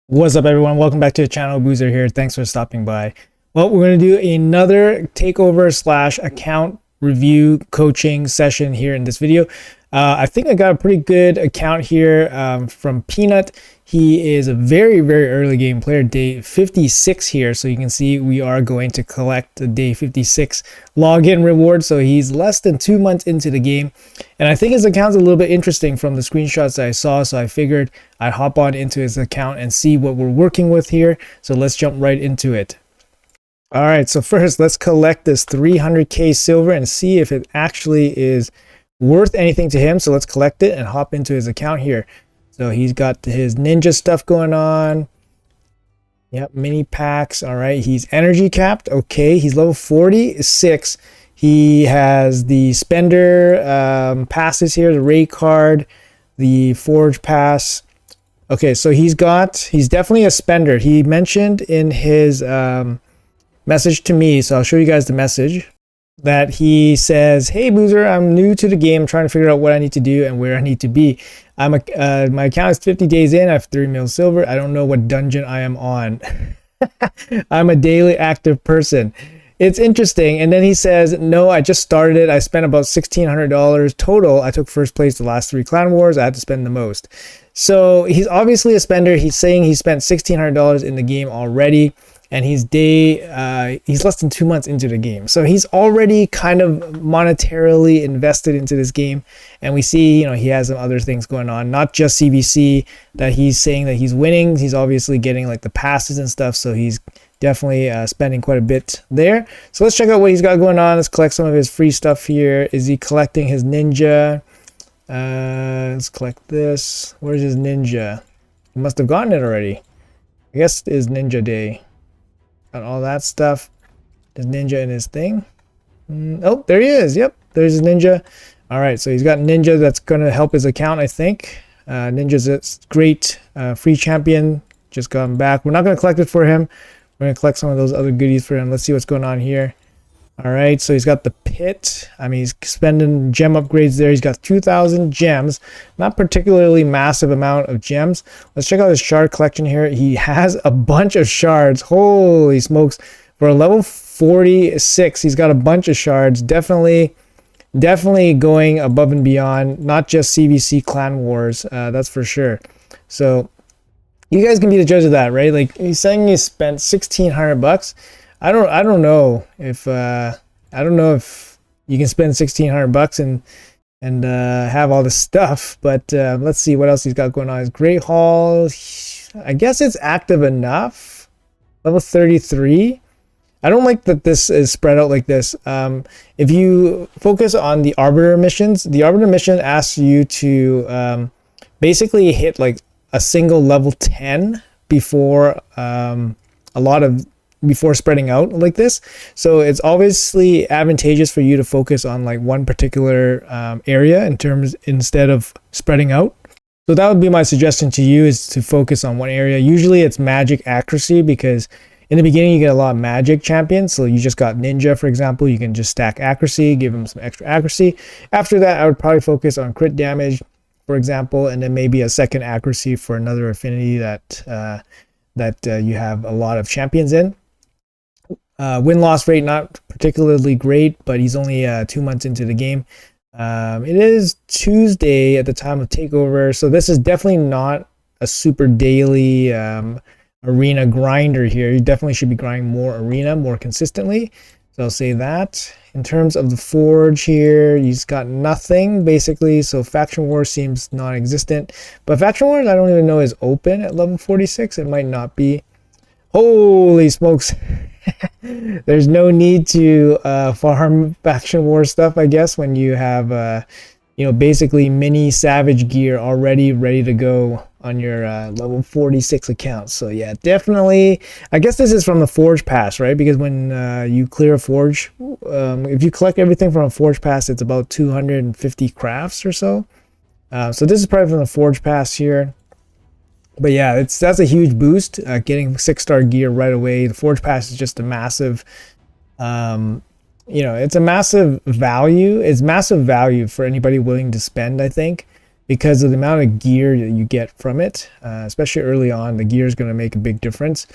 What's up, everyone? Welcome back to the channel. Boozer here. Thanks for stopping by. Well, we're going to do another takeover slash account review coaching session here in this video. I think I got a pretty good account here from Peanut. He is a very early game player, day 56 here. So you can see we are going to collect the day 56 login reward. So he's less than 2 months into the game. And I think his account's a little bit interesting from the screenshots that I saw. So I figured I'd hop on into his account and see what we're working with here. So let's jump right into it. All right, so first let's collect this 300k silver and see if it actually is worth anything to him. So let's collect it and hop into his account here. So he's got his ninja stuff going on. Yep, mini packs. All right, he's energy capped. Okay, he's level 46. He has the spender passes here, the raid card, the forge pass. Okay, so he's definitely a spender. He mentioned in his message to me, so I'll show you guys the message, that he says, "Hey Boozer, I'm new to the game, trying to figure out what I need to do and where I need to be. My account is 50 days in, I have 3 mil silver. I don't know what dungeon I am on. I'm a daily active person." It's interesting. And then he says, "No, I just started it. I spent about $1,600 total. I took first place the last 3 clan wars. I had to spend the most." So he's obviously a spender. He's saying he spent $1,600 in the game already. And he's less than 2 months into the game. So he's already kind of monetarily invested into this game. And we see, he has some other things going on, not just CBC that he's saying that he's winning. He's obviously getting like the passes and stuff. So he's definitely spending quite a bit there. So let's check out what he's got going on. Let's collect some of his free stuff here. Is he collecting his ninja? Let's collect this. Where's his ninja? He must have gotten it already. I guess it is ninja day. Got all that stuff. His ninja in his thing. Oh, there he is. Yep, there's his ninja. All right, so he's got ninja that's going to help his account, I think. Ninja's a great free champion. Just got him back. We're not going to collect it for him. We're going to collect some of those other goodies for him. Let's see what's going on here. All right, so he's got the pit. I mean, he's spending gem upgrades there. He's got 2,000 gems. Not particularly massive amount of gems. Let's check out his shard collection here. He has a bunch of shards. Holy smokes. For a level 46, he's got a bunch of shards. Definitely going above and beyond. Not just CBC clan wars, that's for sure. So you guys can be the judge of that, right? Like, he's saying he spent 1,600 bucks. I don't know if you can spend 1,600 bucks and have all this stuff, but let's see what else he's got going on. His Great Hall, I guess it's active enough. Level 33. I don't like that this is spread out like this. If you focus on the Arbiter missions, the Arbiter mission asks you to basically hit like a single level 10 before before spreading out like this. So it's obviously advantageous for you to focus on like one particular area instead of spreading out. So that would be my suggestion to you, is to focus on one area. Usually it's magic accuracy, because in the beginning you get a lot of magic champions. So you just got ninja, for example. You can just stack accuracy, give them some extra accuracy. After that, I would probably focus on crit damage, for example, and then maybe a second accuracy for another affinity that you have a lot of champions in. Win-loss rate not particularly great, but he's only 2 months into the game. It is Tuesday at the time of takeover, so this is definitely not a super daily arena grinder here. You definitely should be grinding more arena more consistently. So I'll say that. In terms of the forge here, he's got nothing basically. So faction war seems non-existent, but faction wars I don't even know is open at level 46. It might not be. Holy smokes. There's no need to farm faction war stuff, I guess, when you have basically mini savage gear already ready to go on your level 46 account. So yeah, definitely, I guess this is from the forge pass, right? Because when you clear a forge, if you collect everything from a forge pass, it's about 250 crafts or so. So this is probably from the forge pass here. But yeah, that's a huge boost, getting 6-star gear right away. The forge pass is just a massive it's a massive value. It's massive value for anybody willing to spend, I think. because of the amount of gear that you get from it, especially early on. The gear is going to make a big difference.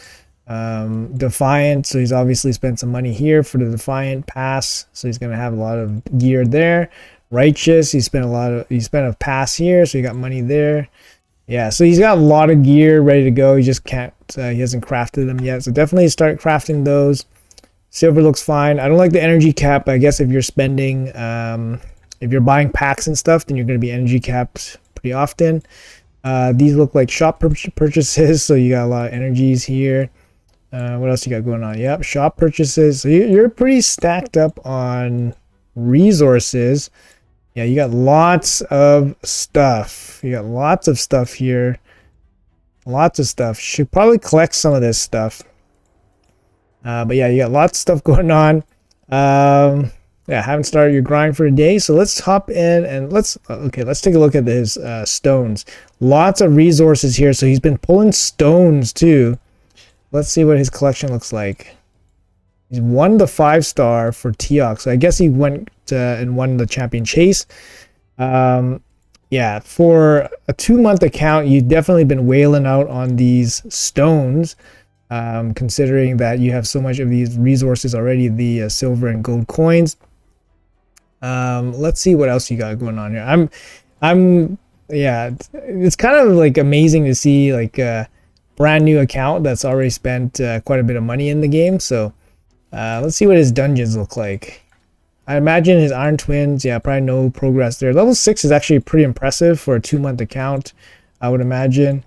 Defiant, so he's obviously spent some money here for the Defiant pass, so he's going to have a lot of gear there. Righteous, he spent a pass here, so he got money there. Yeah, so he's got a lot of gear ready to go. He just can't, he hasn't crafted them yet, so definitely start crafting those. Silver looks fine. I don't like the energy cap. I guess if you're spending, if you're buying packs and stuff, then you're going to be energy capped pretty often. These look like shop purchases, so you got a lot of energies here. What else you got going on? Yep, shop purchases. So you're pretty stacked up on resources. Yeah, you got lots of stuff. You got lots of stuff here. Lots of stuff. Should probably collect some of this stuff. But yeah, you got lots of stuff going on. Yeah, haven't started your grind for a day, so let's hop in and let's take a look at his stones. Lots of resources here, so he's been pulling stones too. Let's see what his collection looks like. He's won the 5-star for Teok, so I guess he went and won the champion chase. Yeah, for a 2-month account, you've definitely been wailing out on these stones, considering that you have so much of these resources already, the silver and gold coins. Let's see what else you got going on here. Yeah, it's kind of like amazing to see like a brand new account that's already spent quite a bit of money in the game. So let's see what his dungeons look like. I imagine his Iron Twins, yeah, probably no progress there. Level 6 is actually pretty impressive for a 2-month account, I would imagine.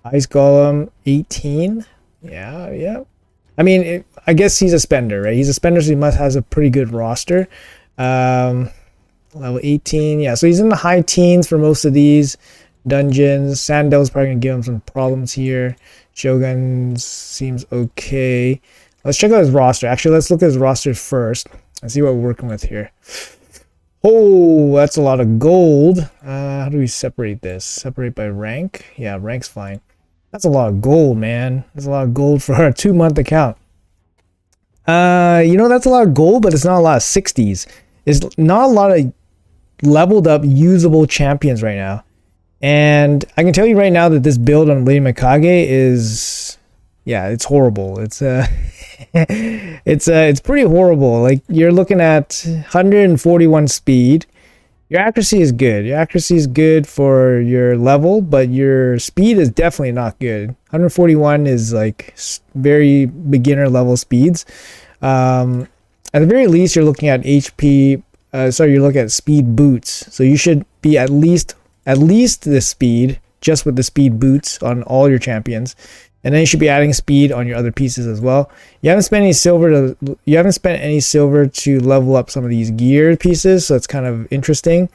Ice Golem 18. Yeah. I mean, I guess he's a spender, right? He's a spender, so he must has a pretty good roster. Level 18, yeah, so he's in the high teens for most of these dungeons. Sandel's probably gonna give him some problems here. Shogun seems okay. Let's check out his roster. Actually, let's look at his roster first and see what we're working with here. Oh, that's a lot of gold. How do we separate this? Separate by rank? Yeah, rank's fine. That's a lot of gold, man. That's a lot of gold for a 2-month account. You know, that's a lot of gold, but it's not a lot of 60s. It's not a lot of leveled up usable champions right now. And I can tell you right now that this build on Lady Mikage is, yeah, it's horrible. It's it's pretty horrible. Like, you're looking at 141 speed. Your accuracy is good. Your accuracy is good for your level, but your speed is definitely not good. 141 is like very beginner level speeds. At the very least, you're looking at HP. You're looking at speed boots. So you should be at least this speed, just with the speed boots on all your champions, and then you should be adding speed on your other pieces as well. You haven't spent any silver to level up some of these gear pieces, so it's kind of interesting.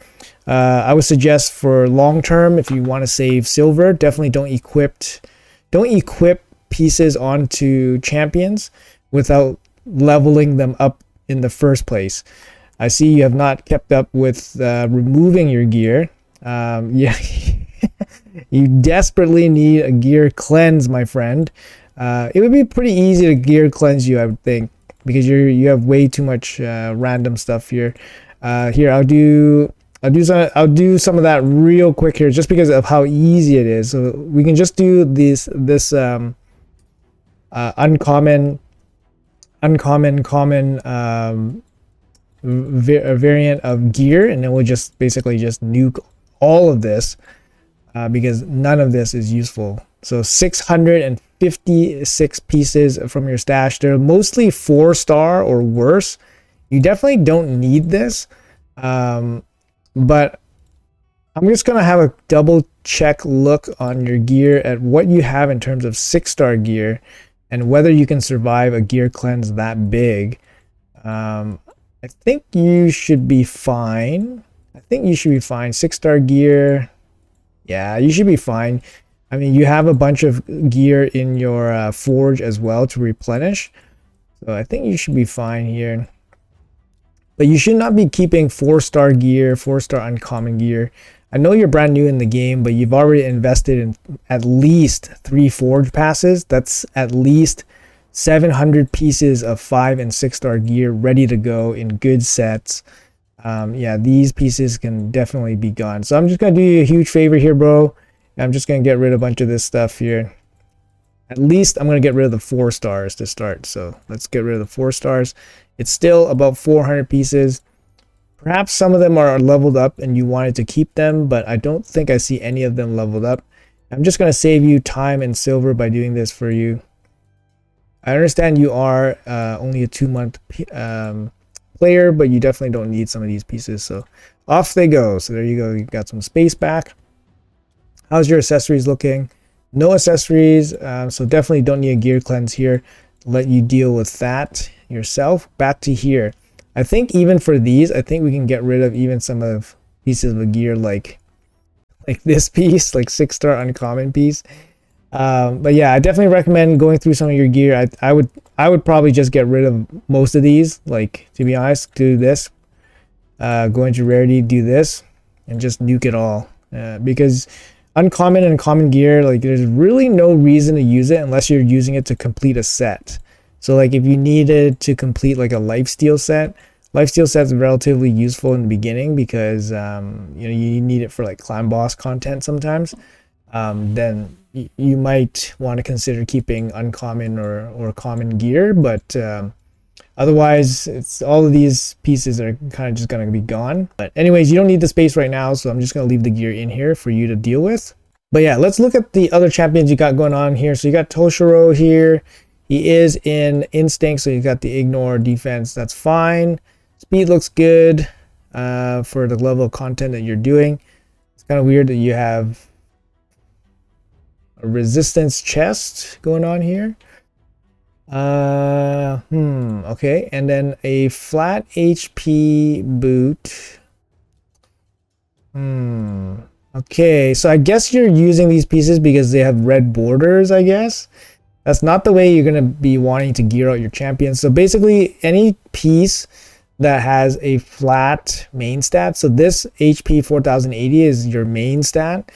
I would suggest for long term, if you want to save silver, definitely don't equip pieces onto champions without leveling them up in the first place. I see you have not kept up with removing your gear. Yeah. You desperately need a gear cleanse, my friend. It would be pretty easy to gear cleanse you, I would think, because you have way too much random stuff here. Here, I'll do some of that real quick here, just because of how easy it is. So we can just do this uncommon variant of gear, and then we'll just basically just nuke all of this. Because none of this is useful. So 656 pieces from your stash. They're mostly 4-star or worse. You definitely don't need this. But I'm just going to have a double check look on your gear at what you have in terms of 6-star gear and whether you can survive a gear cleanse that big. I think you should be fine. 6-star gear. Yeah, you should be fine. I mean, you have a bunch of gear in your forge as well to replenish. So I think you should be fine here. But you should not be keeping 4-star gear, 4-star uncommon gear. I know you're brand new in the game, but you've already invested in at least 3 forge passes. That's at least 700 pieces of 5- and 6-star gear ready to go in good sets. Yeah, these pieces can definitely be gone. So I'm just gonna do you a huge favor here, bro. I'm just gonna get rid of a bunch of this stuff here. At least I'm gonna get rid of the 4 stars to start. So let's get rid of the 4 stars. It's still about 400 pieces. Perhaps some of them are leveled up and you wanted to keep them, but I don't think I see any of them leveled up. I'm just gonna save you time and silver by doing this for you. I understand you are only a 2-month player, but you definitely don't need some of these pieces. So off they go. So there you go. You got some space back. How's your accessories looking? No accessories. So definitely don't need a gear cleanse here. Let you deal with that yourself. Back to here. I think even for these, I think we can get rid of even some of pieces of gear like this piece, like 6-star uncommon piece. But yeah, I definitely recommend going through some of your gear. I would probably just get rid of most of these, like, to be honest. Do this, go into rarity, do this, and just nuke it all, because uncommon and common gear, like, there's really no reason to use it unless you're using it to complete a set. So like if you needed to complete like a lifesteal set is relatively useful in the beginning because you know, you need it for like clan boss content sometimes. Then you might want to consider keeping uncommon or common gear, but otherwise it's all of these pieces are kind of just going to be gone. But anyways, you don't need the space right now, so I'm just going to leave the gear in here for you to deal with. But yeah, let's look at the other champions you got going on here. So you got Tosho here. He is in instinct, so you got the ignore defense. That's fine. Speed looks good for the level of content that you're doing. It's kind of weird that you have a resistance chest going on here. Okay, and then a flat HP boot. Okay, so I guess you're using these pieces because they have red borders, I guess. That's not the way you're going to be wanting to gear out your champions. So basically, any piece that has a flat main stat, so this HP 4080 is your main stat.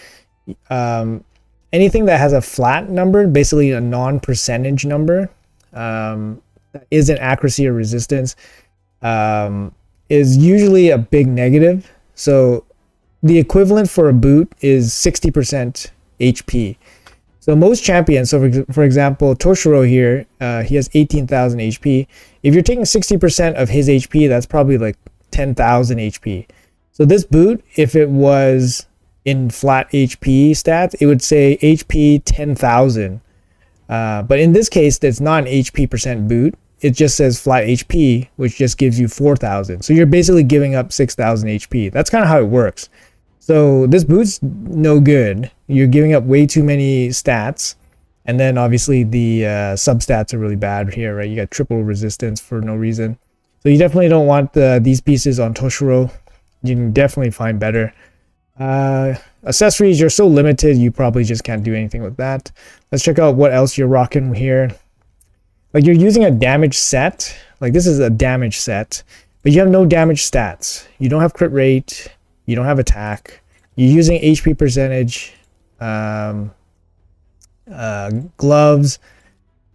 Anything that has a flat number, basically a non-percentage number, isn't accuracy or resistance, is usually a big negative. So the equivalent for a boot is 60% HP. So most champions, so for example, Tosho here, he has 18,000 HP. If you're taking 60% of his HP, that's probably like 10,000 HP. So this boot, if it was in flat HP stats, it would say HP 10,000. But in this case, that's not an HP percent boot. It just says flat HP, which just gives you 4,000. So you're basically giving up 6,000 HP. That's kind of how it works. So this boot's no good. You're giving up way too many stats. And then obviously the substats are really bad here, right? You got triple resistance for no reason. So you definitely don't want these pieces on Tosho. You can definitely find better. Accessories, you're so limited, you probably just can't do anything with that. Let's check out what else you're rocking here. Like you're using a damage set. Like this is a damage set, but you have no damage stats. You don't have crit rate. You don't have attack. You're using HP percentage, gloves.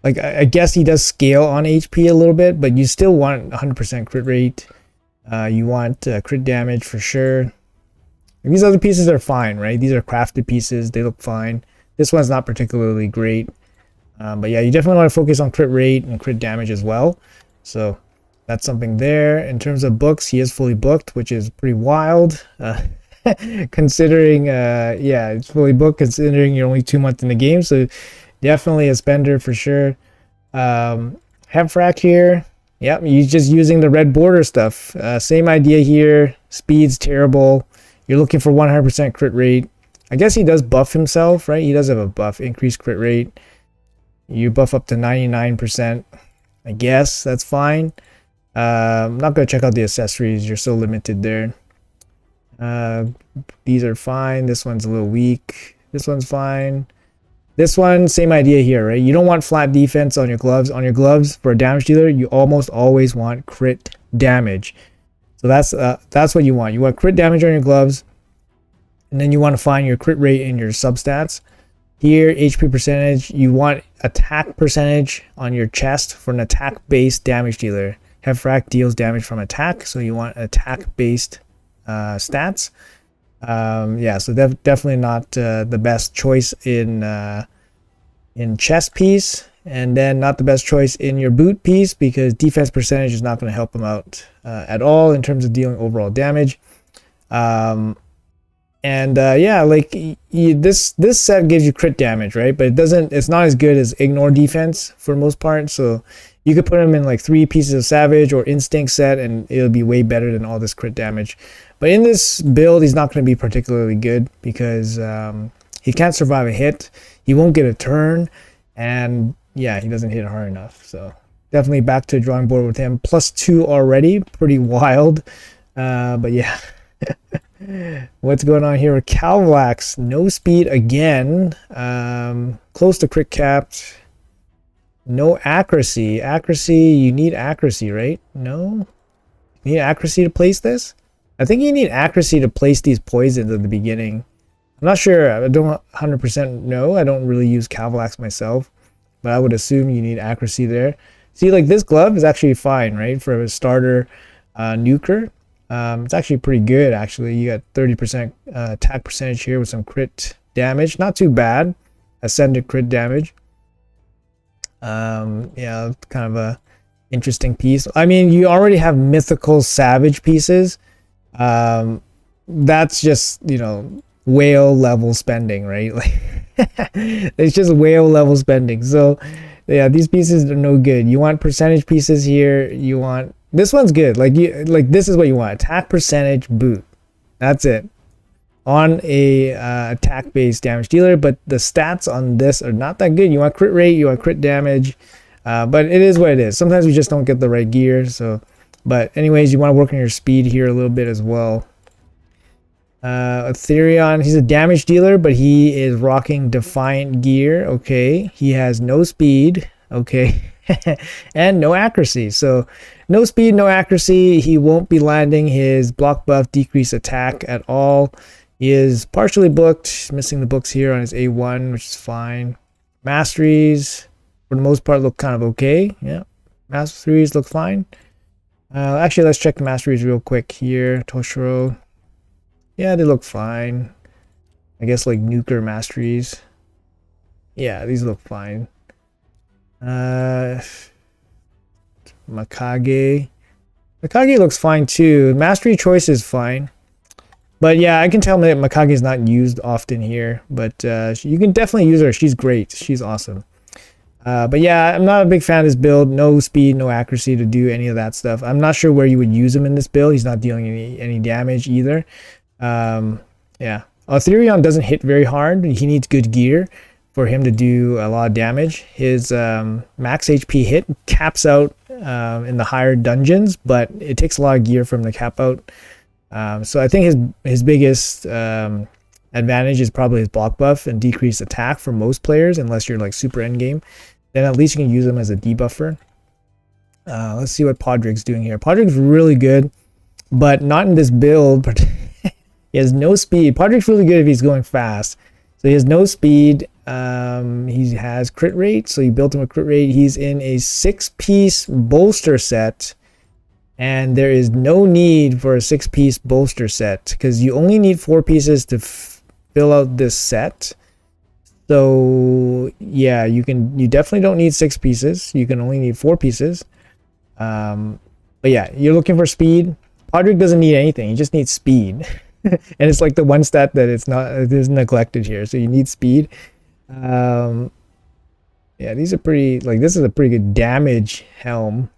Like I guess he does scale on HP a little bit, but you still want 100% crit rate. You want crit damage for sure. And these other pieces are fine, right? These are crafted pieces. They look fine. This one's not particularly great. But yeah, you definitely want to focus on crit rate and crit damage as well. So that's something there. In terms of books, he is fully booked, which is pretty wild. Considering, yeah, it's fully booked considering you're only 2 months in the game. So definitely a spender for sure. Have Frack here. Yep, he's just using the red border stuff. Same idea here. Speed's terrible. You're looking for 100% crit rate. I guess he does buff himself, right? He does have a buff, increased crit rate. You buff up to 99%. I guess that's fine. I'm not going to check out the accessories. You're so limited there. These are fine. This one's a little weak. This one's fine. This one, same idea here, right? You don't want flat defense on your gloves. On your gloves, for a damage dealer, you almost always want crit damage. So that's what you want. You want crit damage on your gloves. And then you want to find your crit rate in your substats. Here, HP percentage, you want attack percentage on your chest for an attack-based damage dealer. Frack deals damage from attack, so you want attack-based stats. Yeah, so definitely not the best choice in chest piece, and then not the best choice in your boot piece, because defense percentage is not going to help him out at all in terms of dealing overall damage. Yeah, like this set gives you crit damage, right? But it's not as good as ignore defense for most part. So you could put him in like 3 pieces of savage or instinct set, and it'll be way better than all this crit damage. But in this build, he's not going to be particularly good, because he can't survive a hit, he won't get a turn, and yeah, he doesn't hit hard enough. So definitely back to the drawing board with him. +2 already, pretty wild. But yeah. What's going on here with Caval? No speed again, close to crit capped, no accuracy. You need accuracy, right? No, you need accuracy to place this. I think you need accuracy to place these poisons at the beginning. I'm not sure, I don't 100% know, I don't really use Caval myself, but I would assume you need accuracy there. See, like this glove is actually fine, right, for a starter nuker. It's actually pretty good, actually. You got 30% attack percentage here with some crit damage. Not too bad. Ascended crit damage. Yeah, kind of a interesting piece. I mean, you already have mythical savage pieces. That's just, you know, whale level spending, right? Like it's just whale level spending. So yeah, these pieces are no good. You want percentage pieces here. You want this one's good. Like this is what you want. Attack percentage boot. That's it. On a attack based damage dealer, but the stats on this are not that good. You want crit rate, you want crit damage, but it is what it is. Sometimes we just don't get the right gear. So, but anyways, you want to work on your speed here a little bit as well. Etheron, he's a damage dealer, but he is rocking Defiant gear. Okay, he has no speed. Okay. And no accuracy. So no speed, no accuracy. He won't be landing his block buff decrease attack at all. He is partially booked, missing the books here on his A1, which is fine. Masteries for the most part look kind of okay. Yeah, masteries look fine. Actually, let's check the masteries real quick here. Tosho, yeah, they look fine. I guess like nuker masteries, yeah, these look fine. Mikage looks fine too. Mastery choice is fine, but yeah, I can tell that Mikage is not used often here, but you can definitely use her. She's great, she's awesome. But yeah, I'm not a big fan of this build. No speed, no accuracy to do any of that stuff. I'm not sure where you would use him in this build. He's not dealing any damage either. Yeah, Etheron doesn't hit very hard. He needs good gear for him to do a lot of damage. His max HP hit caps out in the higher dungeons, but it takes a lot of gear from the cap out. So I think his biggest advantage is probably his block buff and decreased attack for most players, unless you're like super endgame. Then at least you can use him as a debuffer. Let's see what Padri's doing here. Padri's really good, but not in this build. He has no speed. Padri's really good if he's going fast. So he has no speed. He has crit rate, so you built him a crit rate. He's in a 6-piece bolster set, and there is no need for a 6-piece bolster set because you only need 4 pieces to fill out this set. So yeah, you definitely don't need 6 pieces. You can only need 4 pieces. But yeah, you're looking for speed. Padri doesn't need anything. He just needs speed. And it's like the one stat that it is neglected here. So you need speed. Yeah, these are pretty, like, this is a pretty good damage helm,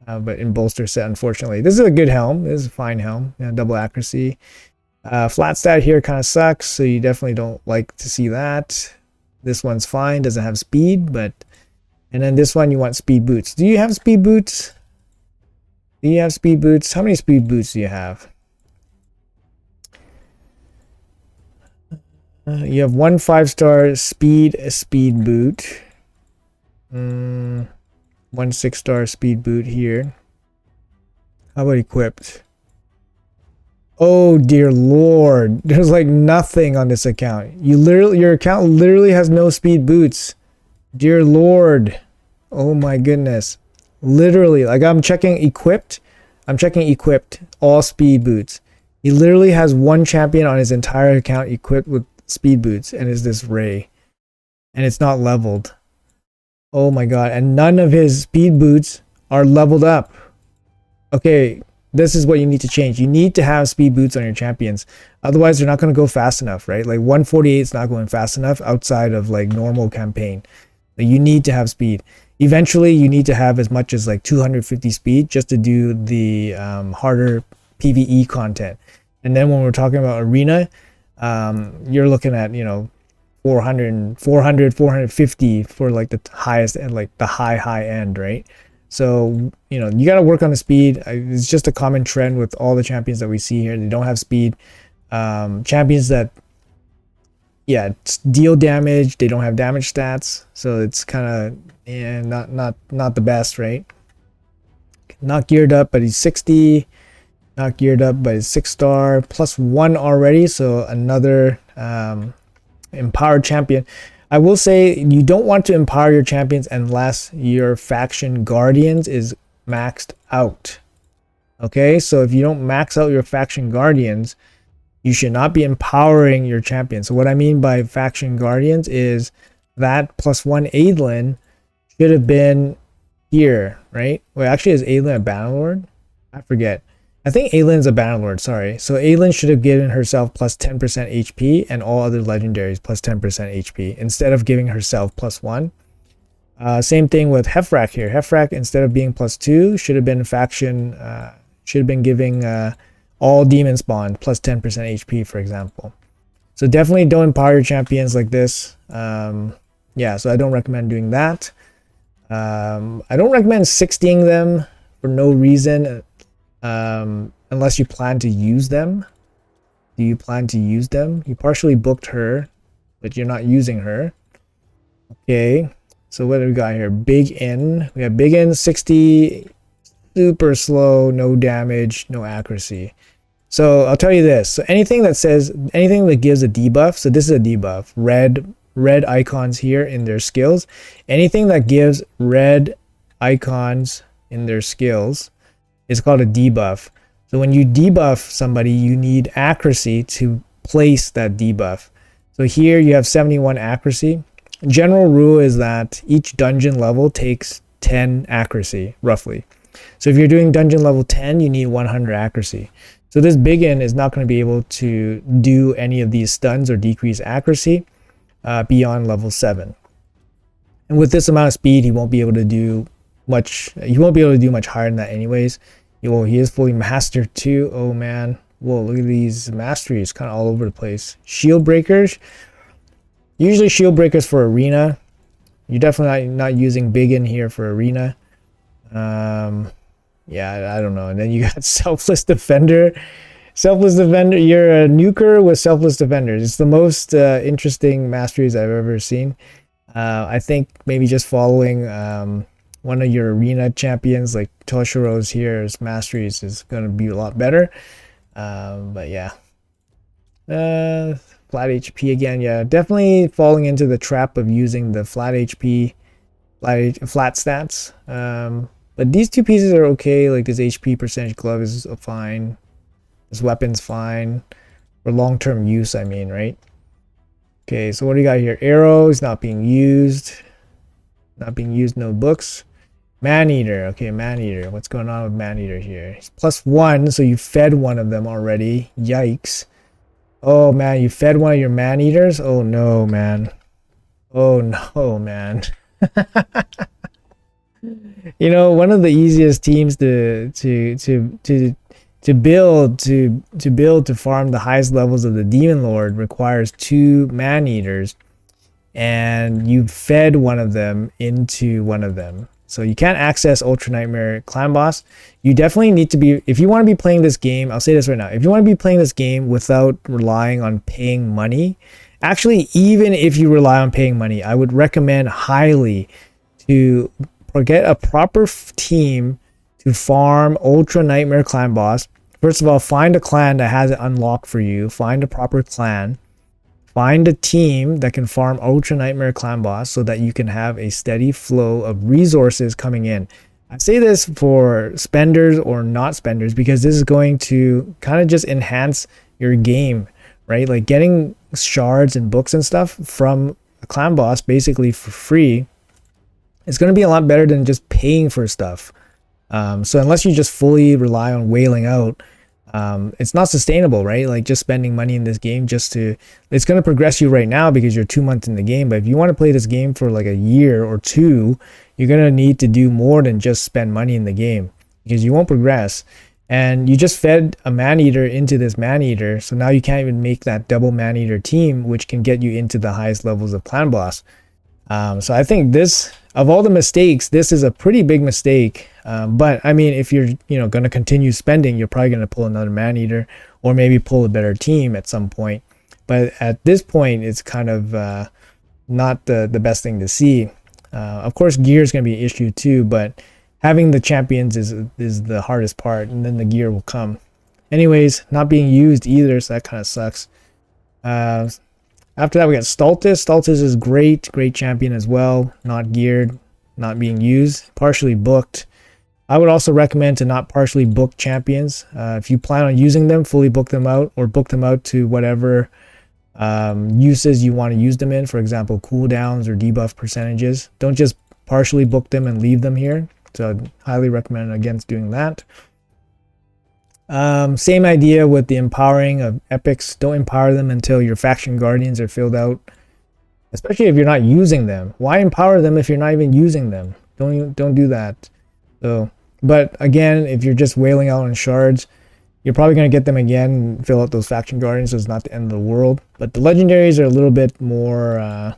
but in bolster set, unfortunately. This is a good helm. This is a fine helm. Yeah, double accuracy. Flat stat here kind of sucks, so you definitely don't like to see that. This one's fine, doesn't have speed, but, and then this one you want speed boots. Do you have speed boots? Do you have speed boots? How many speed boots do you have? You have 1 5-star speed boot. 1 6-star speed boot here. How about equipped? Oh dear lord, there's like nothing on this account. Your account literally has no speed boots. Dear lord. Oh my goodness. Literally, like I'm checking equipped. I'm checking equipped, all speed boots. He literally has one champion on his entire account equipped with speed boots, and is this Ray. And it's not leveled. Oh my god, and none of his speed boots are leveled up. Okay, this is what you need to change. You need to have speed boots on your champions. Otherwise, they're not going to go fast enough, right? Like 148 is not going fast enough outside of like normal campaign. Like, you need to have speed. Eventually, you need to have as much as like 250 speed just to do the harder PvE content. And then when we're talking about arena, you're looking at, you know, 400, 450 for like the highest and like the high end, right? So, you know, you got to work on the speed. It's just a common trend with all the champions that we see here. They don't have speed. Champions that, yeah, deal damage, they don't have damage stats. So it's kind of not the best, right? Not geared up, but he's 60. Not geared up, but he's 6-star. +1 already, so another empowered champion. I will say you don't want to empower your champions unless your faction guardians is maxed out. Okay, so if you don't max out your faction guardians, you should not be empowering your champions. So what I mean by faction guardians is that +1 Adlin should have been here, right? Wait, actually, is Adlin a Bannerlord? I forget. I think Aylin's a Bannerlord, sorry. So Aylin should have given herself +10% HP and all other legendaries +10% HP instead of giving herself +1. Same thing with Frack here. Frack, instead of being +2, should have been faction, should have been giving all demon spawn +10% HP, for example. So definitely don't empower your champions like this. Yeah, so I don't recommend doing that. I don't recommend 60ing them for no reason. Unless you plan to use them. Do you plan to use them? You partially booked her, but you're not using her. Okay, so what do we got here? Bigin. We have Bigin, 60, super slow, no damage, no accuracy. So I'll tell you this. So anything that says, anything that gives a debuff, so this is a debuff. Red icons here in their skills. Anything that gives red icons in their skills, it's called a debuff. So when you debuff somebody, you need accuracy to place that debuff. So here you have 71 accuracy. General rule is that each dungeon level takes 10 accuracy, roughly. So if you're doing dungeon level 10, you need 100 accuracy. So this Bigin is not going to be able to do any of these stuns or decrease accuracy beyond level 7. And with this amount of speed, he won't be able to do much. He won't be able to do much higher than that anyways. Well, he is fully mastered too. Oh man, whoa, look at these masteries, kind of all over the place. Shield breakers, usually shield breakers for arena. You're definitely not using Bigin here for arena. Yeah, I don't know. And then you got selfless defender. Selfless defender, you're a nuker with selfless defenders. It's the most interesting masteries I've ever seen. I think maybe just following one of your arena champions like Tosho's here's masteries is going to be a lot better. But yeah, flat HP again. Yeah, definitely falling into the trap of using the flat HP, flat stats. But these two pieces are okay. Like this HP percentage glove is fine. This weapon's fine for long-term use, I mean, right? Okay, so what do you got here? Arrow is not being used. Not being used, no books. Maneater. Okay, Maneater. What's going on with Maneater here? It's +1, so you fed one of them already. Yikes. Oh man, you fed one of your Maneaters? Oh no, man. Oh no, man. You know, one of the easiest teams to build to farm the highest levels of the Demon Lord requires 2 Maneaters, and you fed one of them into one of them. So you can't access Ultra Nightmare Clan Boss. You definitely need to be, if you want to be playing this game, I'll say this right now, if you want to be playing this game without relying on paying money, actually, even if you rely on paying money, I would recommend highly to get a proper team to farm Ultra Nightmare Clan Boss. First of all, find a clan that has it unlocked for you. Find a proper clan. Find a team that can farm Ultra Nightmare Clan Boss so that you can have a steady flow of resources coming in. I say this for spenders or not spenders because this is going to kind of just enhance your game, right? Like getting shards and books and stuff from a clan boss basically for free is going to be a lot better than just paying for stuff. So unless you just fully rely on whaling out, it's not sustainable, right? Like just spending money in this game it's going to progress you right now because you're 2 months in the game. But if you want to play this game for like a year or two, you're going to need to do more than just spend money in the game because you won't progress. And you just fed a Maneater into this Maneater. So now you can't even make that double Maneater team, which can get you into the highest levels of clan boss. So I think of all the mistakes, this is a pretty big mistake. But I mean, if you're going to continue spending, you're probably going to pull another Maneater or maybe pull a better team at some point. But at this point, it's kind of not the best thing to see. Of course, gear is going to be an issue too, but having the champions is the hardest part, and then the gear will come. Anyways, not being used either, so that kind of sucks. After that, we got Stlas. Stlas is great champion as well. Not geared, not being used, partially booked. I would also recommend to not partially book champions. If you plan on using them, fully book them out or book them out to whatever uses you want to use them in. For example, cooldowns or debuff percentages. Don't just partially book them and leave them here. So I'd highly recommend against doing that. Same idea with the empowering of epics. Don't empower them until your faction guardians are filled out, especially if you're not using them. Why empower them if you're not even using them? Don't do that. So, but again, if you're just wailing out on shards, you're probably going to get them again and fill out those faction guardians, so it's not the end of the world. But the legendaries are a little bit more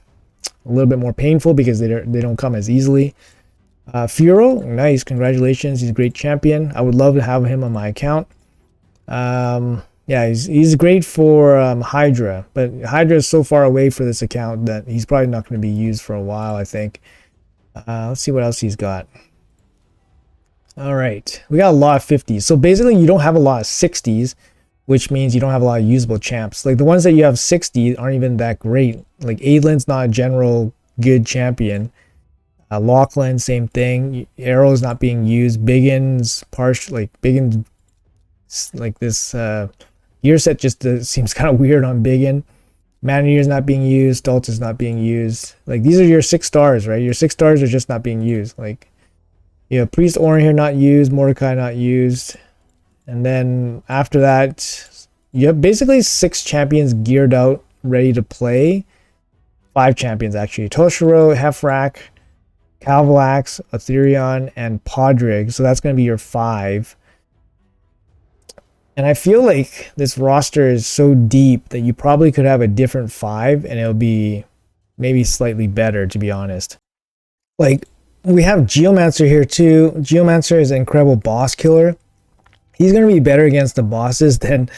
painful because they don't come as easily. Furo, nice, congratulations, he's a great champion. I would love to have him on my account. Yeah, he's great for Hydra, but Hydra is so far away for this account that he's probably not going to be used for a while, I think. Let's see what else he's got. All right, we got a lot of 50s. So basically, you don't have a lot of 60s, which means you don't have a lot of usable champs. Like the ones that you have 60 aren't even that great. Like Aidlin's not a general good champion. Lachlan, same thing. Arrow's not being used. Bigin's like this gear set just seems kind of weird on Bigin. Maneater's not being used. Stlas is not being used. Like these are your 6 stars, right? Your 6 stars are just not being used. Like you have Priest Orin here not used, Mordecai not used, and then after that you have basically 6 champions geared out, ready to play. 5 champions actually: Tosho, Frack, Caval, Etheron, and Padri. So that's going to be your 5. And I feel like this roster is so deep that you probably could have a different 5 and it'll be maybe slightly better, to be honest. Like we have Geomancer here too. Geomancer is an incredible boss killer. He's going to be better against the bosses than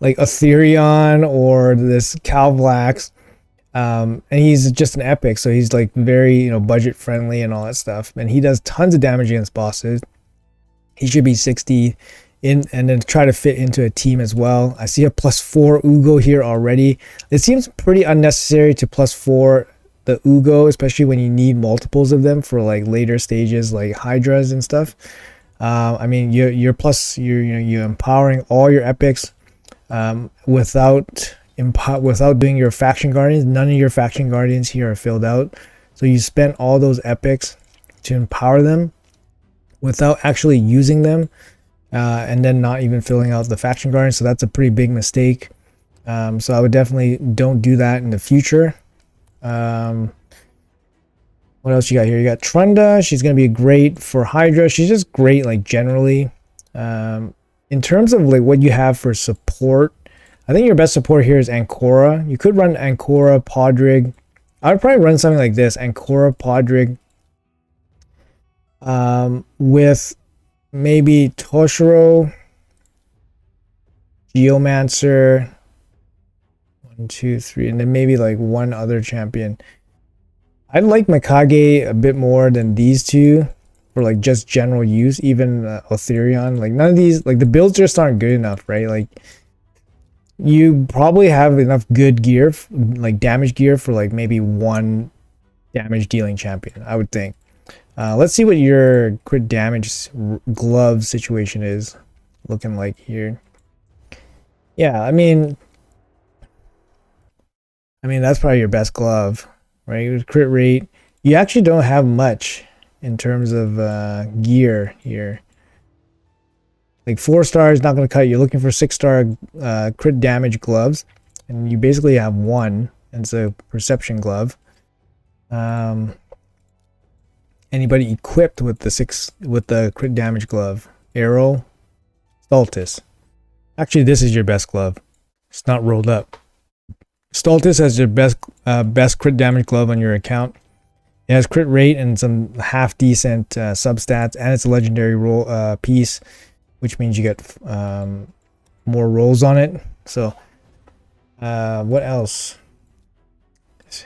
like Etheron or this Caval. And he's just an epic, so he's like very budget friendly and all that stuff, and he does tons of damage against bosses. He should be 60 in, and then try to fit into a team as well. I see a +4 Ugo here already. It seems pretty unnecessary to +4 the Ugo, especially when you need multiples of them for like later stages like Hydras and stuff. I mean, you're empowering all your epics without doing your faction guardians. None of your faction guardians here are filled out, so you spent all those epics to empower them without actually using them, and then not even filling out the faction guardians. So that's a pretty big mistake. So I would definitely don't do that in the future. What else you got here? You got Trunda. She's going to be great for Hydra. She's just great, like generally. In terms of like what you have for support, I think your best support here is Ancora. You could run Ancora, Padri. I would probably run something like this: Ancora, Padri, with maybe Tosho, Geomancer, 1, 2, 3, and then maybe like one other champion. I like Mikage a bit more than these two for like just general use. Even Etheron, like none of these, like the builds just aren't good enough, right? Like you probably have enough good gear, like damage gear, for like maybe one damage dealing champion, I would think. Let's see what your crit damage glove situation is looking like here. Yeah, I mean that's probably your best glove, right? With crit rate, you actually don't have much in terms of gear here. Like 4 stars not going to cut. You're looking for 6-star crit damage gloves, and you basically have one, and it's a perception glove. Anybody equipped with the crit damage glove? Arrow, Stlas. Actually, this is your best glove. It's not rolled up. Stlas has your best crit damage glove on your account. It has crit rate and some half decent substats, and it's a legendary roll piece, which means you get more rolls on it. So, what else?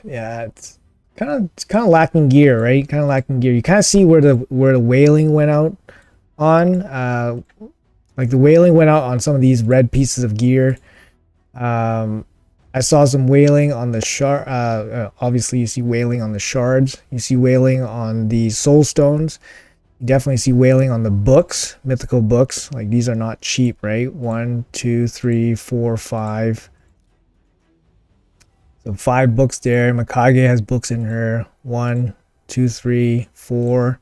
Yeah, it's kind of lacking gear, right? Kind of lacking gear. You kind of see where the whaling went out on. Like the whaling went out on some of these red pieces of gear. I saw some whaling on the shard. Obviously, you see whaling on the shards. You see whaling on the soul stones. You definitely see whaling on the books, mythical books. Like these are not cheap, right? 1, 2, 3, 4, 5. So 5 books there. Mikage has books in her. 1, 2, 3, 4.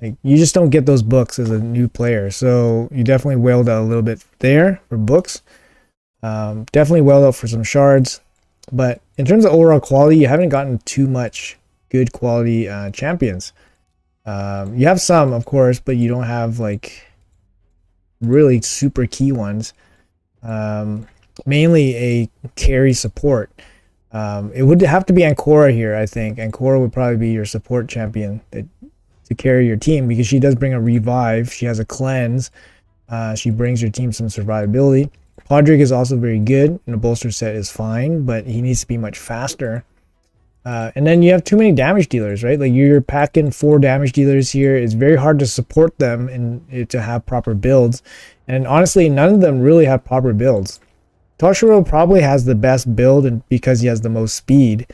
Like you just don't get those books as a new player. So you definitely whaled out a little bit there for books. Definitely whaled out for some shards. But in terms of overall quality, you haven't gotten too much good quality champions. You have some, of course, but you don't have like really super key ones. Mainly a carry support. It would have to be Ancora here, I think. Ancora would probably be your support champion to carry your team, because she does bring a revive. She has a cleanse. She brings your team some survivability. Padri is also very good, and a bolster set is fine, but he needs to be much faster. And then you have too many damage dealers, right? Like you're packing 4 damage dealers here. It's very hard to support them and to have proper builds. And honestly, none of them really have proper builds. Tosho probably has the best build, and because he has the most speed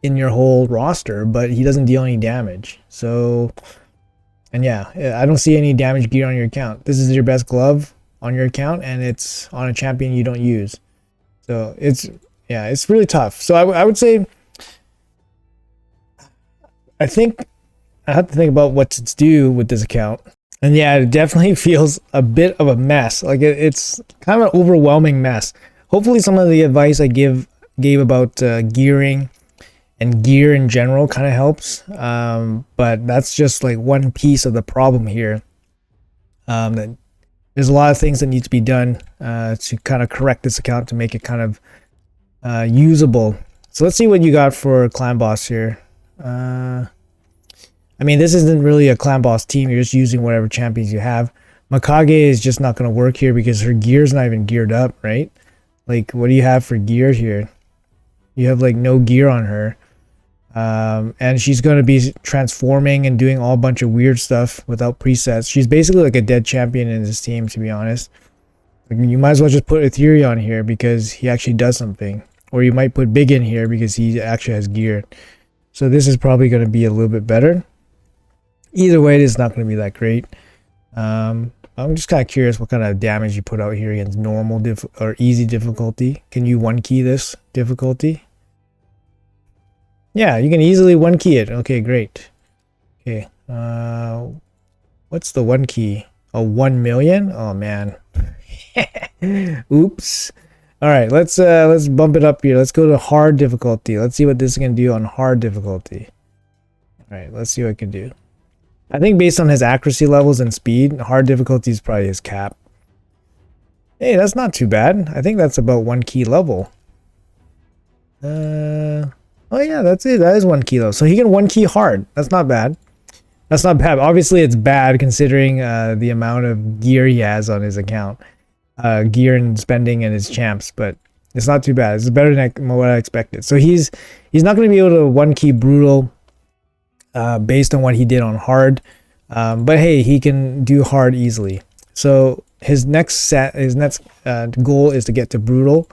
in your whole roster, but he doesn't deal any damage. So, and yeah, I don't see any damage gear on your account. This is your best glove on your account, and it's on a champion you don't use. So it's really tough. So I would say, I think I have to think about what to do with this account. And yeah, it definitely feels a bit of a mess. Like it's kind of an overwhelming mess. Hopefully some of the advice I gave about gearing and gear in general kind of helps. But that's just like one piece of the problem here. That there's a lot of things that need to be done to kind of correct this account to make it kind of usable. So let's see what you got for clan boss here. I mean, this isn't really a clan boss team. You're just using whatever champions you have. Mikage is just not going to work here because her gear's not even geared up, right? Like, what do you have for gear here? You have like no gear on her. And she's going to be transforming and doing all bunch of weird stuff without presets. She's basically like a dead champion in this team, to be honest. Like, you might as well just put Etheron here because he actually does something. Or you might put Bigin here because he actually has gear. So this is probably going to be a little bit better. Either way, it is not going to be that great. I'm just kind of curious what kind of damage you put out here against normal or easy difficulty. Can you 1-key this difficulty? Yeah, you can easily 1-key it. Okay, great. Okay, what's the 1-key? Oh, 1 million? Oh man. Oops. All right, let's bump it up here. Let's go to hard difficulty. Let's see what this can do on hard difficulty. All right, let's see what it can do. I think based on his accuracy levels and speed, hard difficulty is probably his cap. Hey, that's not too bad. I think that's about 1-key level. Oh yeah, that's it. That is 1-key though. So he can 1-key hard. That's not bad. That's not bad. Obviously, it's bad considering the amount of gear he has on his account. Gear and spending and his champs, but it's not too bad. It's better than what I expected. So he's not going to be able to 1-key brutal based on what he did on hard. But hey, he can do hard easily. So his next goal is to get to brutal.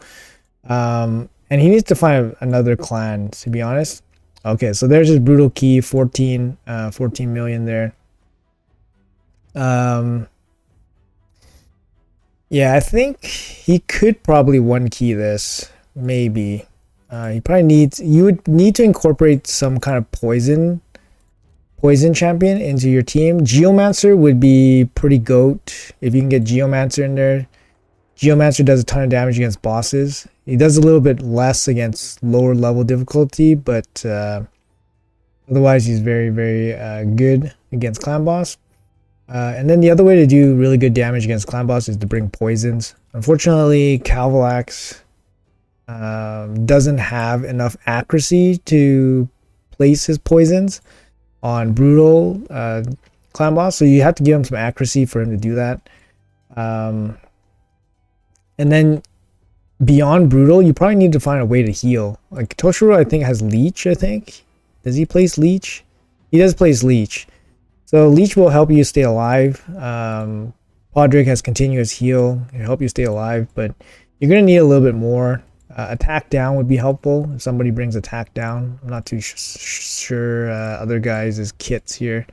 And he needs to find another clan, to be honest. Okay, so there's his brutal key, 14 million there. Yeah, I think he could probably one key this, maybe. He probably needs, you would need to incorporate some kind of poison champion into your team. Geomancer would be pretty goat if you can get Geomancer in there. Geomancer does a ton of damage against bosses. He does a little bit less against lower level difficulty, but otherwise he's very, very good against clan boss. And then the other way to do really good damage against clan boss is to bring poisons. Unfortunately, Caval doesn't have enough accuracy to place his poisons on brutal clan boss, so you have to give him some accuracy for him to do that. And then beyond brutal, you probably need to find a way to heal. Like Tosho, I think, has leech. I think, does he place leech? He does place leech. So leech will help you stay alive. Padri has continuous heal. It'll help you stay alive, but you're gonna need a little bit more. Attack down would be helpful if somebody brings attack down. I'm not too sure other guys' kits here.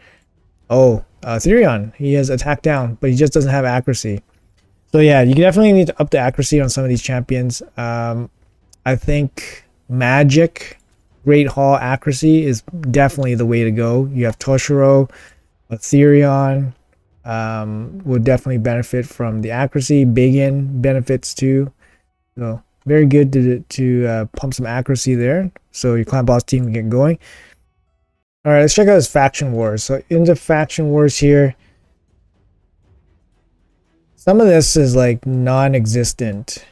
Oh, Etheron, he has attack down, but he just doesn't have accuracy. So yeah, you definitely need to up the accuracy on some of these champions. I think magic, Great Hall accuracy is definitely the way to go. You have Tosho, Etheron would definitely benefit from the accuracy. Bigin benefits too. So very good to pump some accuracy there, so your clan boss team can get going. All right, let's check out his faction wars. So into faction wars here, some of this is like non-existent.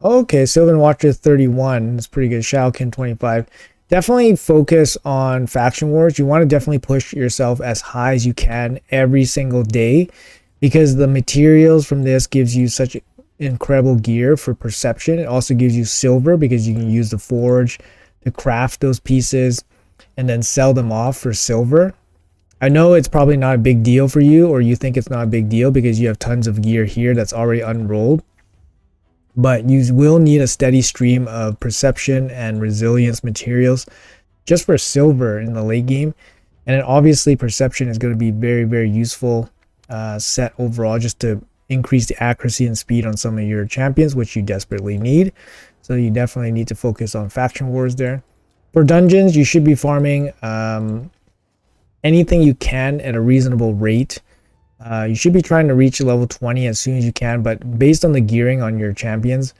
Okay, Sylvan Watcher 31. That's pretty good. Shaokin 25. Definitely focus on faction wars. You want to definitely push yourself as high as you can every single day, because the materials from this gives you such incredible gear for perception. It also gives you silver because you can use the forge to craft those pieces and then sell them off for silver. I know it's probably not a big deal for you, or you think it's not a big deal because you have tons of gear here that's already unrolled, but you will need a steady stream of perception and resilience materials just for silver in the late game. And then obviously perception is going to be very, very useful set overall, just to increase the accuracy and speed on some of your champions, which you desperately need. So you definitely need to focus on faction wars there. For dungeons, you should be farming anything you can at a reasonable rate. You should be trying to reach level 20 as soon as you can, but based on the gearing on your champions,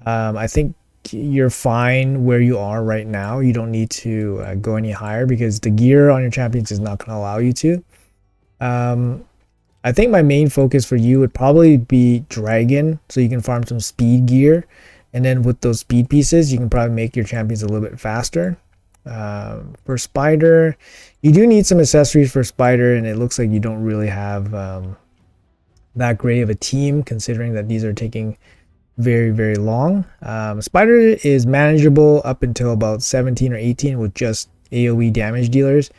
I think you're fine where you are right now. You don't need to go any higher because the gear on your champions is not going to allow you to. I think my main focus for you would probably be dragon, so you can farm some speed gear, and then with those speed pieces you can probably make your champions a little bit faster. For spider, you do need some accessories for spider, and it looks like you don't really have that great of a team, considering that these are taking very, very long. Spider is manageable up until about 17 or 18 with just AoE damage dealers,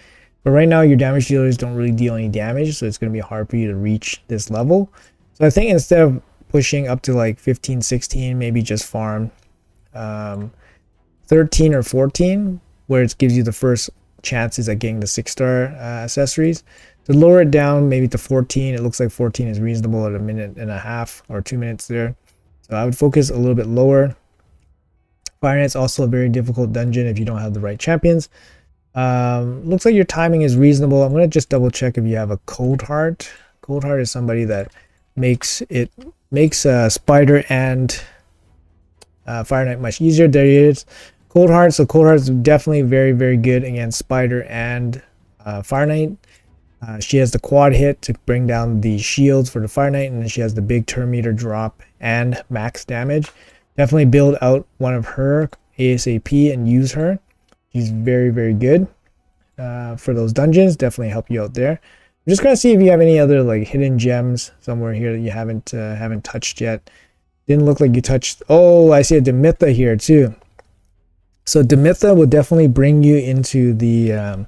but right now your damage dealers don't really deal any damage, so it's going to be hard for you to reach this level. So I think instead of pushing up to like 15, 16, maybe just farm 13 or 14, where it gives you the first chances at getting the 6-star accessories. To lower it down maybe to 14, it looks like 14 is reasonable at 1.5 minutes or 2 minutes there. So I would focus a little bit lower. Fire Knight's also a very difficult dungeon if you don't have the right champions. Looks like your timing is reasonable. I'm going to just double check if you have a Coldheart. Coldheart is somebody that makes Spider and Fire Knight much easier. There he is. Coldheart. So Coldheart is definitely very, very good against Spider and Fire Knight. She has the quad hit to bring down the shields for the Fire Knight, and then she has the big turn meter drop and max damage. Definitely build out one of her ASAP and use her. She's very, very good for those dungeons. Definitely help you out there. I'm just gonna see if you have any other like hidden gems somewhere here that you haven't touched yet. Didn't look like you touched. Oh, I see a Detha here too. So Detha will definitely bring you into the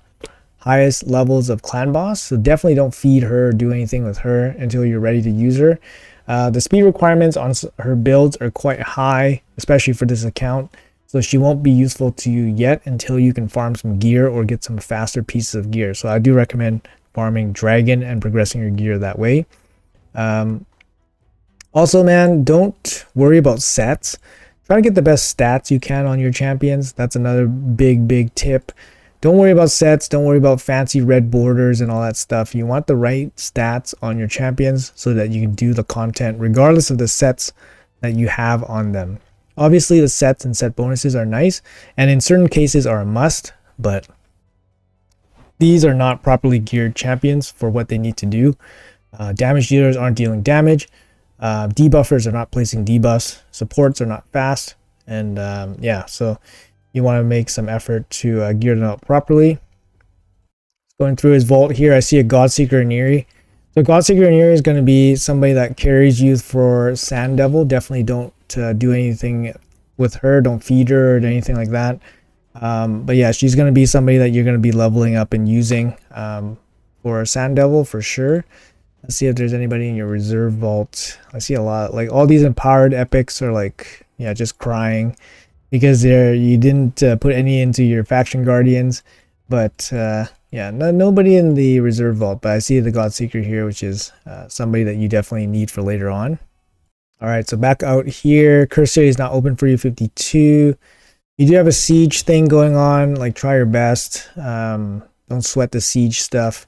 highest levels of clan boss. So definitely don't feed her or do anything with her until you're ready to use her. The speed requirements on her builds are quite high, especially for this account. So she won't be useful to you yet until you can farm some gear or get some faster pieces of gear. So I do recommend farming dragon and progressing your gear that way. Also, man, don't worry about sets. Try to get the best stats you can on your champions. That's another big tip. Don't worry about sets. Don't worry about fancy red borders and all that stuff. You want the right stats on your champions so that you can do the content regardless of the sets that you have on them. Obviously, the sets and set bonuses are nice, and in certain cases are a must, but these are not properly geared champions for what they need to do. Damage dealers aren't dealing damage. Debuffers are not placing debuffs. Supports are not fast. And yeah, so you want to make some effort to gear them out properly. Going through his vault here, I see a Godseeker Aniri. So Godseeker Aniri is going to be somebody that carries you for Sand Devil. Definitely don't do anything with her. Don't feed her or anything like that. But yeah, she's going to be somebody that you're going to be leveling up and using for Sand Devil for sure. Let's see if there's anybody in your reserve vault. I see a lot. Like all these empowered epics are like, yeah, just crying because you didn't put any into your faction guardians. But yeah, nobody in the reserve vault. But I see the Godseeker here, which is somebody that you definitely need for later on. All right, so back out here. Curse area is not open for you, 52. You do have a siege thing going on. Like, try your best. Don't sweat the siege stuff.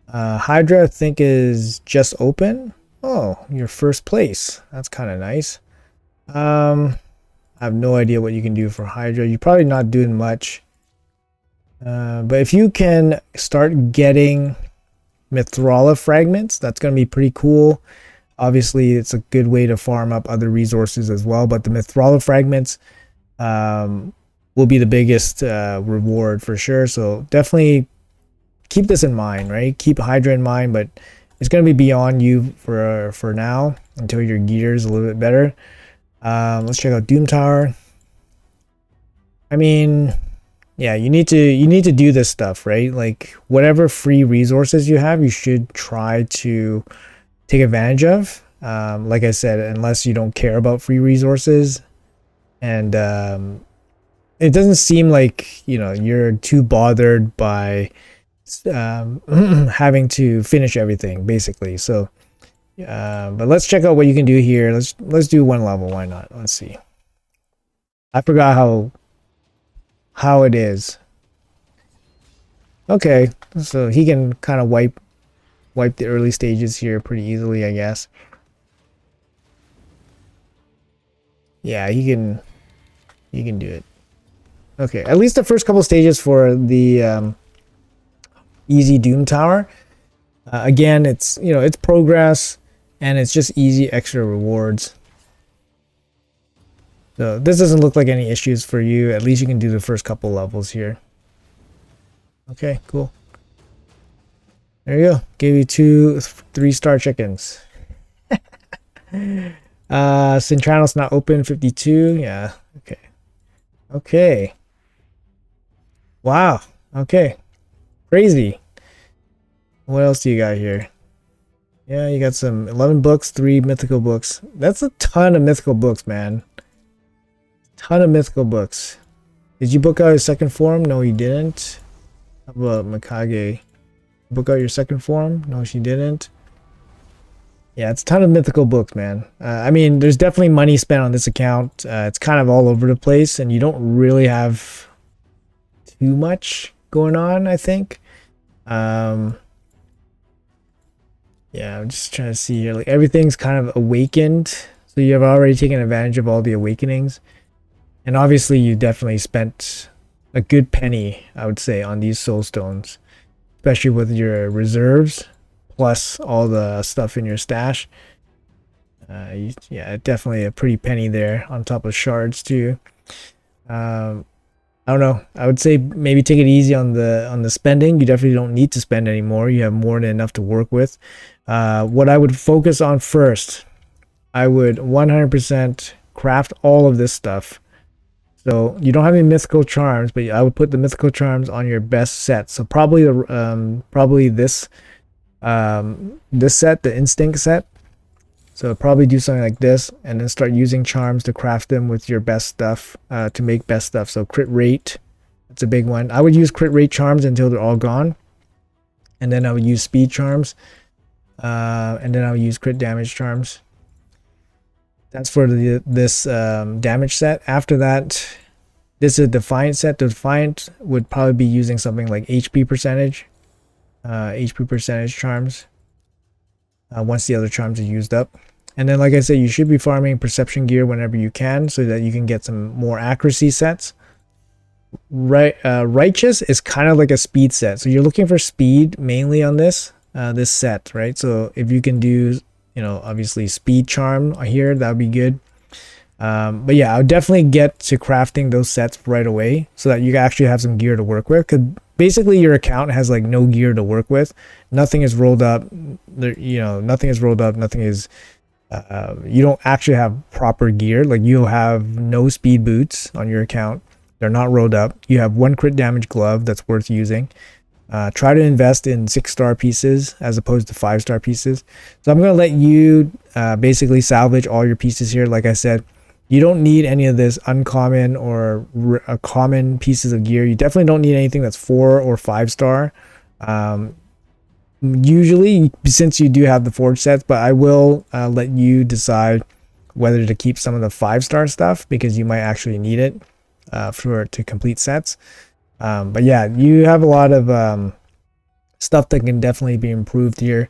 Hydra, I think, is just open. Oh, your first place. That's kind of nice. I have no idea what you can do for Hydra. You're probably not doing much. But if you can start getting Mithrala fragments, that's going to be pretty cool. Obviously, it's a good way to farm up other resources as well. But the Mithrala fragments will be the biggest reward for sure. So definitely keep this in mind, right? Keep Hydra in mind, but it's going to be beyond you for now until your gear is a little bit better. Let's check out Doom Tower. I mean, yeah, you need to do this stuff, right? Like whatever free resources you have, you should try to take advantage of. Like I said, unless you don't care about free resources, and it doesn't seem like you're too bothered by having to finish everything basically. So but let's check out what you can do here. Let's do one level. Why not? Let's see. I forgot how it is. Okay, so he can kind of wipe the early stages here pretty easily, I guess. Yeah, he can do it. Okay, at least the first couple stages for the easy Doom Tower. Again, it's it's progress and it's just easy extra rewards. So this doesn't look like any issues for you. At least you can do the first couple levels here. Okay, cool. There you go. Gave you 2 3-star chickens. Cintranos not open, 52. Yeah. Okay. Okay. Wow. Okay. Crazy. What else do you got here? Yeah, you got some 11 books, 3 mythical books. That's a ton of mythical books, man. Ton of mythical books. Did you book out your second form? No, you didn't. How about Mikage? Book out your second form? No, she didn't. Yeah, it's a ton of mythical books, man. I mean, there's definitely money spent on this account. It's kind of all over the place, and you don't really have too much going on, I think. Yeah, I'm just trying to see here. Like everything's kind of awakened, so you have already taken advantage of all the awakenings, and obviously you definitely spent a good penny, I would say, on these soul stones, especially with your reserves plus all the stuff in your stash. Yeah, definitely a pretty penny there on top of shards too. I don't know. I would say maybe take it easy on the spending. You definitely don't need to spend anymore. You have more than enough to work with. What I would focus on first, I would 100% craft all of this stuff. So you don't have any mythical charms, but I would put the mythical charms on your best set. So probably this set, the instinct set. So probably do something like this, and then start using charms to craft them with your best stuff, to make best stuff. So crit rate, that's a big one. I would use crit rate charms until they're all gone, and then I would use speed charms, and then I would use crit damage charms. That's for this damage set. After that, this is a Defiant set. The Defiant would probably be using something like HP percentage charms, once the other charms are used up. And then, like I said, you should be farming perception gear whenever you can, so that you can get some more accuracy sets. Righteous is kind of like a speed set, so you're looking for speed mainly on this set, right? So if you can do, obviously speed charm here, that would be good. But yeah, I would definitely get to crafting those sets right away, so that you actually have some gear to work with. Because basically your account has like no gear to work with. Nothing is rolled up. Nothing is rolled up. Nothing is. You don't actually have proper gear. Like, you'll have no speed boots on your account. They're not rolled up. You have 1 crit damage glove that's worth using. Try to invest in 6-star pieces as opposed to 5-star pieces. So I'm going to let you basically salvage all your pieces here. Like I said, you don't need any of this uncommon or common pieces of gear. You definitely don't need anything that's 4 or 5-star. Usually, since you do have the forge sets, but I will let you decide whether to keep some of the 5-star stuff, because you might actually need it to complete sets. But yeah, you have a lot of stuff that can definitely be improved here.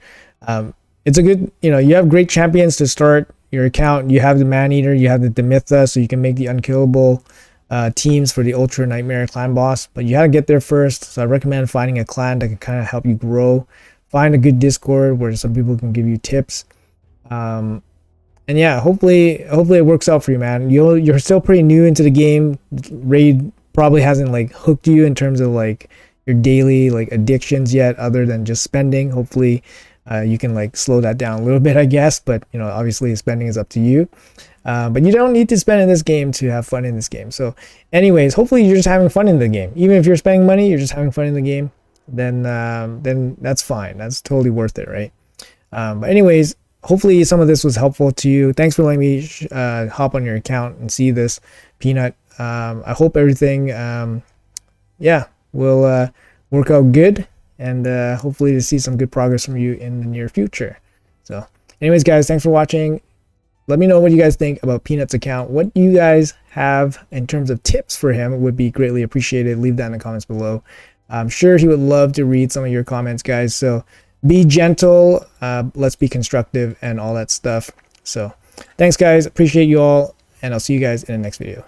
It's a good, you have great champions to start your account. You have the Maneater, you have the Detha, so you can make the unkillable teams for the Ultra Nightmare clan boss. But you gotta get there first, so I recommend finding a clan that can kind of help you grow. Find a good Discord where some people can give you tips. And yeah, hopefully it works out for you, man. You're still pretty new into the game. Raid probably hasn't like hooked you in terms of like your daily like addictions yet, other than just spending. Hopefully you can like slow that down a little bit, I guess, but obviously spending is up to you. But you don't need to spend in this game to have fun in this game. So anyways, hopefully you're just having fun in the game. Even if you're spending money, you're just having fun in the game. Then that's fine. That's totally worth it, right? But anyways, hopefully some of this was helpful to you. Thanks for letting me hop on your account and see this, Peanut. I hope everything will work out good, and hopefully to see some good progress from you in the near future. So anyways, guys, thanks for watching. Let me know what you guys think about Peanut's account. What you guys have in terms of tips for him would be greatly appreciated. Leave that in the comments below. I'm sure he would love to read some of your comments, guys. So be gentle, let's be constructive, and all that stuff. So thanks, guys. Appreciate you all, and I'll see you guys in the next video.